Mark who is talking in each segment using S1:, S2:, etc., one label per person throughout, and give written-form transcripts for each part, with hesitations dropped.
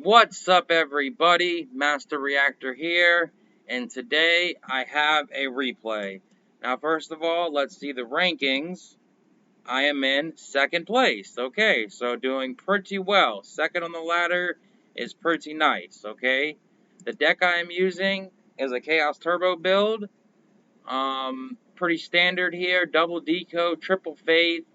S1: What's up, everybody? Master Reactor here, and today I have a replay. Now, first of all, let's see the rankings. I am in second place. Okay, so doing pretty well. Second on the ladder is pretty nice. Okay, the deck I am using is a Chaos Turbo build. Pretty standard here. Double Deco, triple Faith,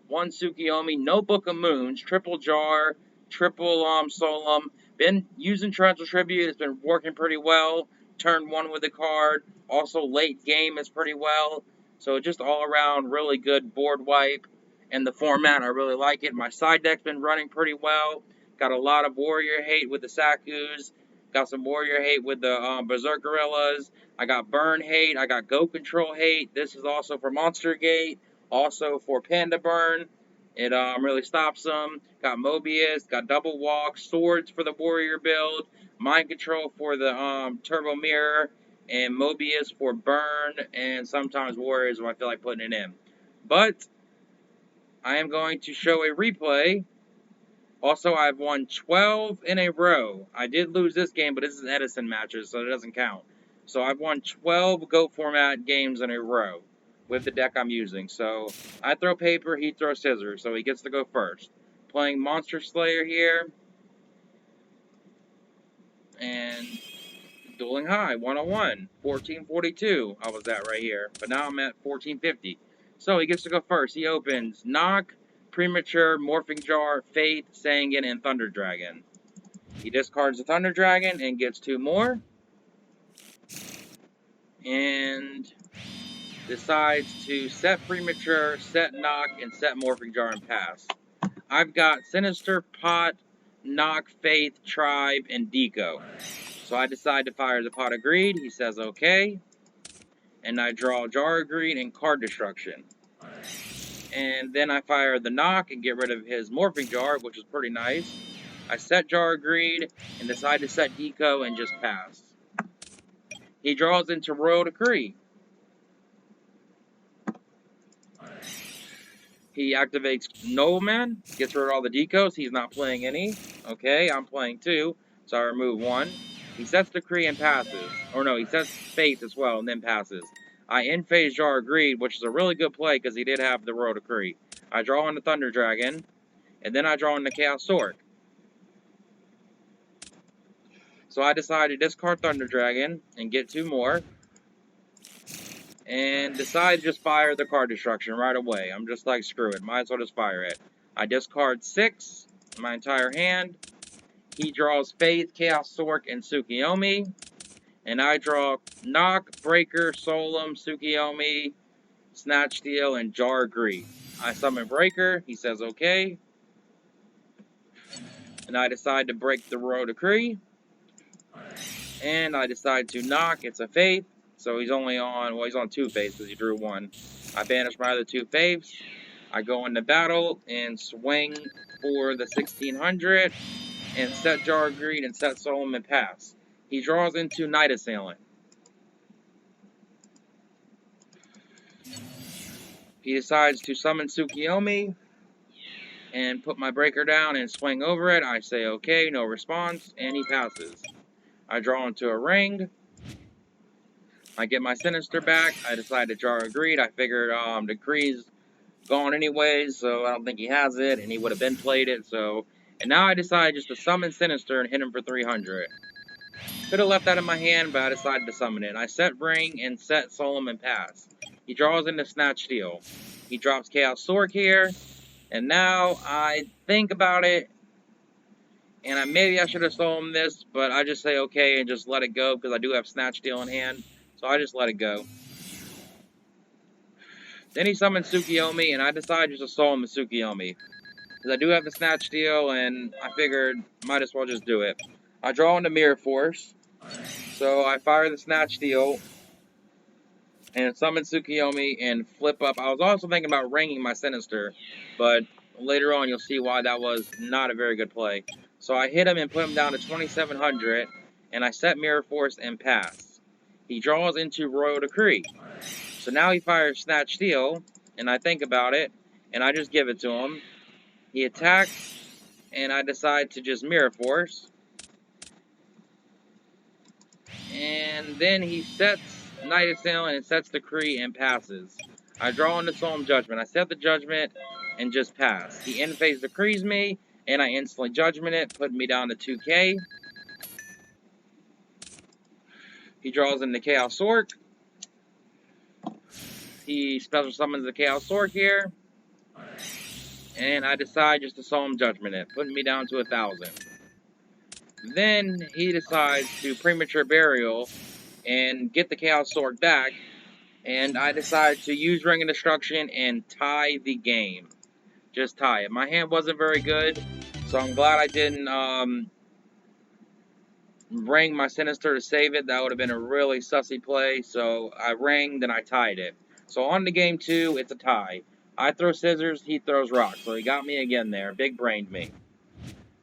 S1: one Tsukiyomi, no Book of Moons, triple Jar, triple Solemn. Been using Torrential Tribute. It's been working pretty well. Turn one with the card. Also late game is pretty well. So just all around really good board wipe. And the format, I really like it. My side deck's been running pretty well. Got a lot of Warrior hate with the Sakus. Got some Warrior hate with the Berserk Gorillas. I got Burn hate. I got Go Control hate. This is also for Monster Gate. Also for Panda Burn. It really stops them. Got Mobius. Got Double Walk. Swords for the Warrior build. Mind Control for the Turbo Mirror. And Mobius for Burn. And sometimes Warriors if I feel like putting it in. But I am going to show a replay. Also, I've won 12 in a row. I did lose this game, but this is Edison matches, so it doesn't count. So I've won 12 GO format games in a row with the deck I'm using. So I throw paper, he throws scissors, so he gets to go first. Playing Monsterslayer here. And Duelinghigh 101, 1442. I was at right here, but now I'm at 1450. So he gets to go first. He opens Knock, Premature, Morphing Jar, Faith, Sangan, and Thunder Dragon. He discards the Thunder Dragon and gets two more. And decides to set Premature, set Knock, and set Morphing Jar and pass. I've got Sinister, Pot, Knock, Faith, Tribe, and Deco. So I decide to fire the Pot of Greed. He says okay. And I draw Jar of Greed and Card Destruction. And then I fire the Knock and get rid of his Morphing Jar, which is pretty nice. I set Jar of Greed and decide to set Deco and just pass. He draws into Royal Decree. He activates Nobleman, gets rid of all the decos. He's not playing any. Okay, I'm playing two, so I remove one. He sets Decree and passes. Or no, he sets Faith as well and then passes. I in-phase Jar of Greed, which is a really good play because he did have the Royal Decree. I draw on the Thunder Dragon, and then I draw on the Chaos Sword. So I decide to discard Thunder Dragon and get two more. And decide to just fire the Card Destruction right away. I'm just like, screw it. Might as well just fire it. I discard 6, my entire hand. He draws Faith, Chaos Sork, and Tsukiyomi. And I draw Knock, Breaker, Solemn, Tsukiyomi, Snatch Steal, and Jar of Greed. I summon Breaker. He says okay. And I decide to break the Royal Decree. And I decide to Knock. It's a Faith. So he's only on, well, he's on 2 faiths because he drew 1. I banish my other 2 faiths. I go into battle and swing for the 1600 and set Jar of Greed and set Solemn and pass. He draws into Night Assailant. He decides to summon Tsukiyomi and put my breaker down and swing over it. I say okay, no response, and he passes. I draw into a ring. I get my Sinister back. I decide to Jar of Greed. I figured Decree's gone anyways, so I don't think he has it, and he would have been played it. So, and now I decide just to summon Sinister and hit him for 300. Could have left that in my hand, but I decided to summon it. I set Ring and set Solemn and pass. He draws into Snatch Steal. He drops Chaos Sork here, and now I think about it, and maybe I should have Solemn this, but I just say okay and just let it go because I do have Snatch Steal in hand. So I just let it go. Then he summons Tsukiyomi, and I decide just to Solemn the Tsukiyomi. Because I do have the Snatch Steal, and I figured might as well just do it. I draw into Mirror Force. So I fire the Snatch Steal. And summon Tsukiyomi and flip up. I was also thinking about ringing my Sinister. But later on you'll see why that was not a very good play. So I hit him and put him down to 2700. And I set Mirror Force and pass. He draws into Royal Decree. So now he fires Snatch Steal, and I think about it, and I just give it to him. He attacks, and I decide to just Mirror Force. And then he sets Knight Assailant and sets Decree and passes. I draw into Solemn Judgment. I set the Judgment and just pass. He end-phase decrees me, and I instantly Judgment it, putting me down to 2k. He draws in the Chaos Orc. He special summons the Chaos Orc here. And I decide just to Solemn Judgment it, putting me down to 1,000. Then he decides to Premature Burial and get the Chaos Sword back, and I decide to use Ring of Destruction and tie the game. Just tie it. My hand wasn't very good, so I'm glad I didn't ring my Sinister to save it. That would have been a really sussy play, so I rang, then I tied it. So on to game 2, it's a tie. I throw scissors, he throws rocks, so he got me again there. Big brained me.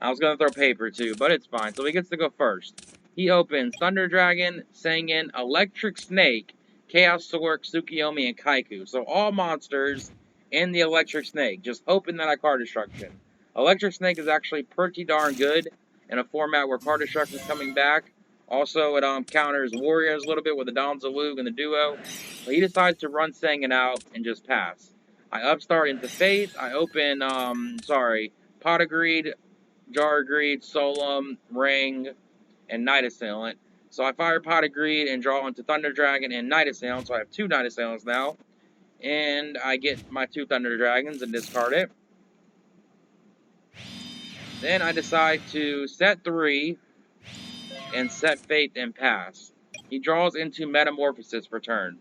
S1: I was going to throw paper too, but it's fine. So he gets to go first. He opens Thunder Dragon, Sangan, Electric Snake, Chaos Sork, Tsukiyomi, and Kaiku. So all monsters in the Electric Snake, just hoping that I card destruction. Electric Snake is actually pretty darn good in a format where card destruction is coming back. Also, it counters Warriors a little bit with the Dom Zalug and the Duo. So he decides to run Sangan out and just pass. I upstart into Faith. I open, Pot of Greed, Jar of Greed, Solemn, Ring, and Knight Assailant. So I fire Pot of Greed and draw into Thunder Dragon and Knight Assailant. So I have 2 Knight Assailants now. And I get my 2 Thunder Dragons and discard it. Then I decide to set 3 and set Faith and pass. He draws into Metamorphosis for turn.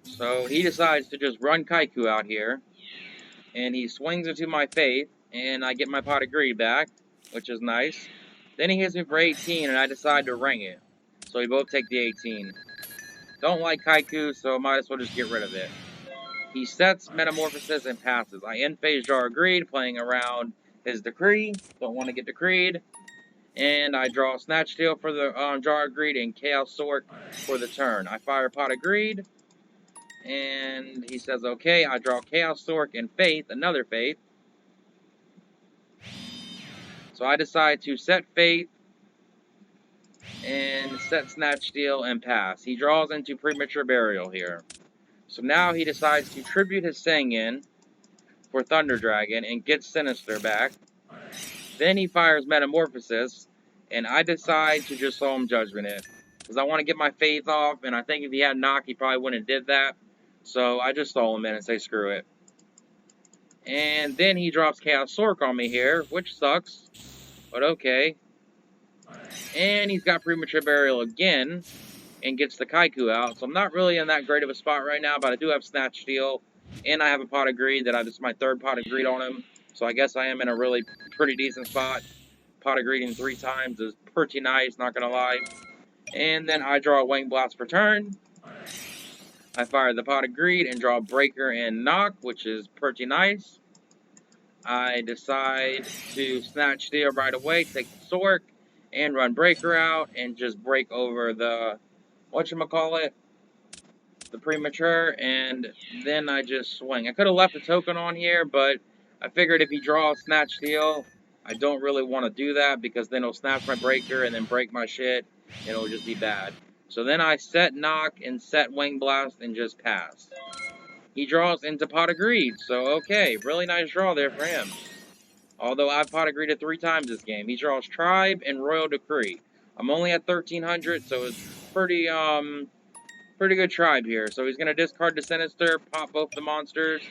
S1: So he decides to just run Kaiku out here. And he swings into my Faith. And I get my Pot of Greed back, which is nice. Then he hits me for 18, and I decide to ring it. So we both take the 18. Don't like Kaiku, so might as well just get rid of it. He sets Metamorphosis and passes. I end-phase Jar of Greed, playing around his Decree. Don't want to get Decreed. And I draw Snatch Steal for the Jar of Greed and Chaos Sword for the turn. I fire Pot of Greed. And he says, okay, I draw Chaos Sword and Faith, another Faith. So I decide to set Faith and set Snatch Steal and pass. He draws into Premature Burial here. So now he decides to tribute his Sangan for Thunder Dragon and gets Sinister back. Then he fires Metamorphosis, and I decide to just Solemn Judgment it. Because I want to get my Faith off, and I think if he had Knock, he probably wouldn't have did that. So I just Solemn it and say screw it. And then he drops Chaos Sork on me here, which sucks. But okay. And he's got Premature Burial again. And gets the Kaiku out. So I'm not really in that great of a spot right now. But I do have Snatch Steal. And I have a Pot of Greed. This is my 3rd Pot of Greed on him. So I guess I am in a really pretty decent spot. Pot of Greeding 3 times is pretty nice. Not going to lie. And then I draw a Wing Blast for turn. I fire the Pot of Greed and draw Breaker and Knock, which is pretty nice. I decide to Snatch Steal right away, take the Sork, and run Breaker out, and just break over the, whatchamacallit, the Premature, and then I just swing. I could have left a token on here, but I figured if he draws Snatch Steal, I don't really want to do that, because then he'll snatch my Breaker and then break my shit, and it'll just be bad. So then I set Knock and set Wing Blast and just pass. He draws into Pot of Greed, so okay, really nice draw there for him. Although I've Pot of Greeded 3 times this game. He draws Tribe and Royal Decree. I'm only at 1300, so it's pretty good Tribe here. So he's going to discard the Sinister, pop both the monsters,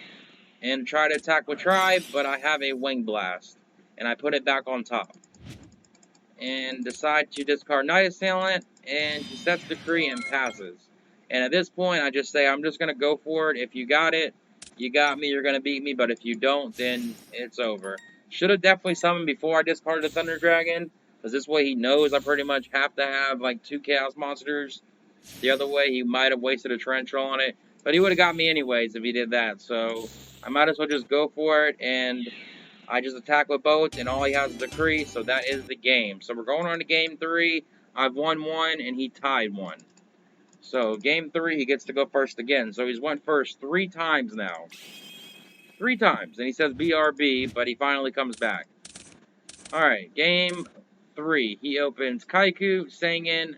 S1: and try to attack with Tribe, but I have a Wing Blast. And I put it back on top. And decide to discard Knight Assailant, and he sets Decree and passes. And at this point, I just say, I'm just going to go for it. If you got it, you got me, you're going to beat me. But if you don't, then it's over. Should have definitely summoned before I discarded the Thunder Dragon. Because this way he knows I pretty much have to have like 2 Chaos Monsters. The other way, he might have wasted a Torrential on it. But he would have got me anyways if he did that. So I might as well just go for it. And I just attack with both, and all he has is Decree, so that is the game. So we're going on to game 3. I've won 1, and he tied 1. So game 3, he gets to go first again. So he's went first 3 times now. 3 times, and he says BRB, but he finally comes back. Alright, game 3. He opens Kaiku, Sangan,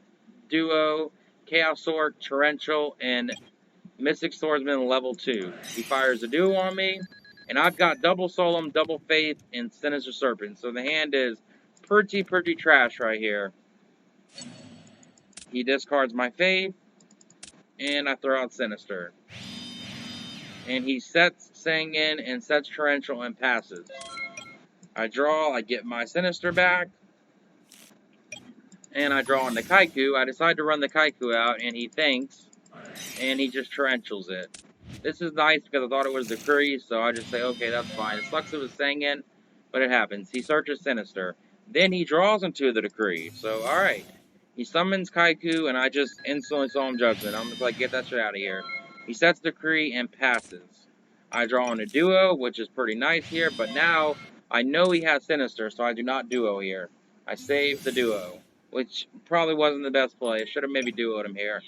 S1: Duo, Chaos Sword, Torrential, and Mystic Swordsman level 2. He fires a Duo on me, and I've got double Solemn, double Faith, and Sinister Serpent. So the hand is pretty trash right here. He discards my Faith, and I throw out Sinister. And he sets Sangan and sets Torrential and passes. I draw, I get my Sinister back, and I draw on the Kaiku. I decide to run the Kaiku out, and he thinks, and he just Torrentials it. This is nice because I thought it was the Decree, so I just say, okay, that's fine. It sucks it was Sangan, but it happens. He searches Sinister. Then he draws into the Decree, so alright. He summons Kaiku, and I just instantly Solemn Judgment. I'm just like, get that shit out of here. He sets Decree and passes. I draw on a Duo, which is pretty nice here, but now I know he has Sinister, so I do not Duo here. I save the Duo, which probably wasn't the best play. I should have maybe Duo'd him here.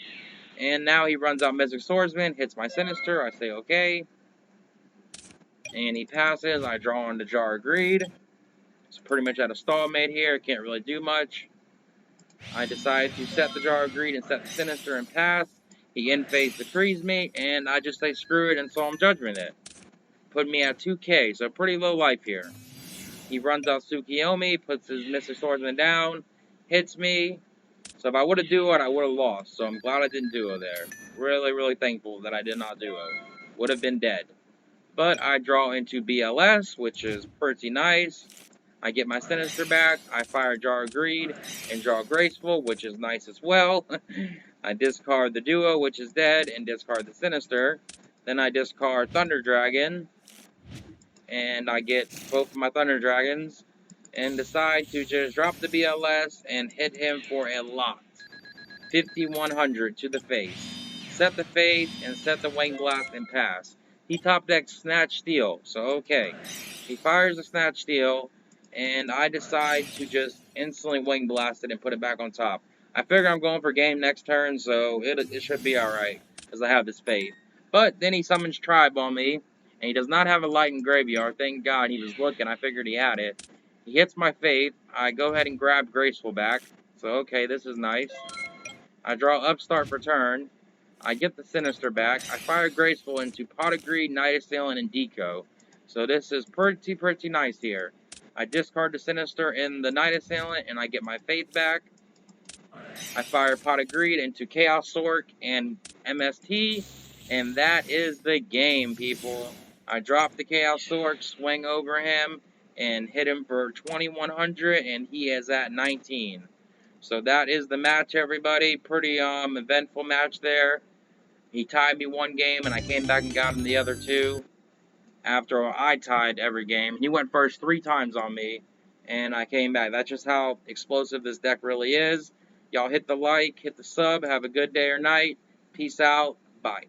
S1: And now he runs out Mystic Swordsman, hits my Sinister, I say okay. And he passes, I draw on the Jar of Greed. It's pretty much at a stalemate here, can't really do much. I decide to set the Jar of Greed and set the Sinister and pass. He in-phase decrees me, and I just say screw it and Solemn Judgment it. Put me at 2k, so pretty low life here. He runs out Tsukiyomi, puts his Mystic Swordsman down, hits me. So if I would have duoed, I would have lost. So I'm glad I didn't duo there. Really thankful that I did not duo. Would have been dead. But I draw into BLS, which is pretty nice. I get my Sinister back. I fire Jar of Greed and draw Graceful, which is nice as well. I discard the Duo, which is dead, and discard the Sinister. Then I discard Thunder Dragon. And I get both of my Thunder Dragons. And decide to just drop the BLS and hit him for a lot. 5100 to the face. Set the face and set the Wing Blast and pass. He top decks Snatch Steel, so okay. He fires a Snatch Steel, and I decide to just instantly Wing Blast it and put it back on top. I figure I'm going for game next turn, so it should be alright, because I have this faith. But then he summons Tribe on me, and he does not have a Light in Graveyard. Thank God he was looking, I figured he had it. He hits my faith, I go ahead and grab Graceful back, so okay, this is nice. I draw Upstart for turn. I get the Sinister back. I fire Graceful into Pot of Greed, Night Assailant, and Deco. So this is pretty nice here. I discard the Sinister in the Night Assailant, and I get my Faith back. I fire Pot of Greed into Chaos Sork and MST, and that is the game, people. I drop the Chaos Sork, swing over him, and hit him for 2100, and he is at 19. So that is the match, everybody. Pretty eventful match there. He tied me one game, and I came back and got him the other two. After I tied every game, he went first 3 times on me, and I came back. That's just how explosive this deck really is. Y'all hit the like, hit the sub. Have a good day or night. Peace out. Bye.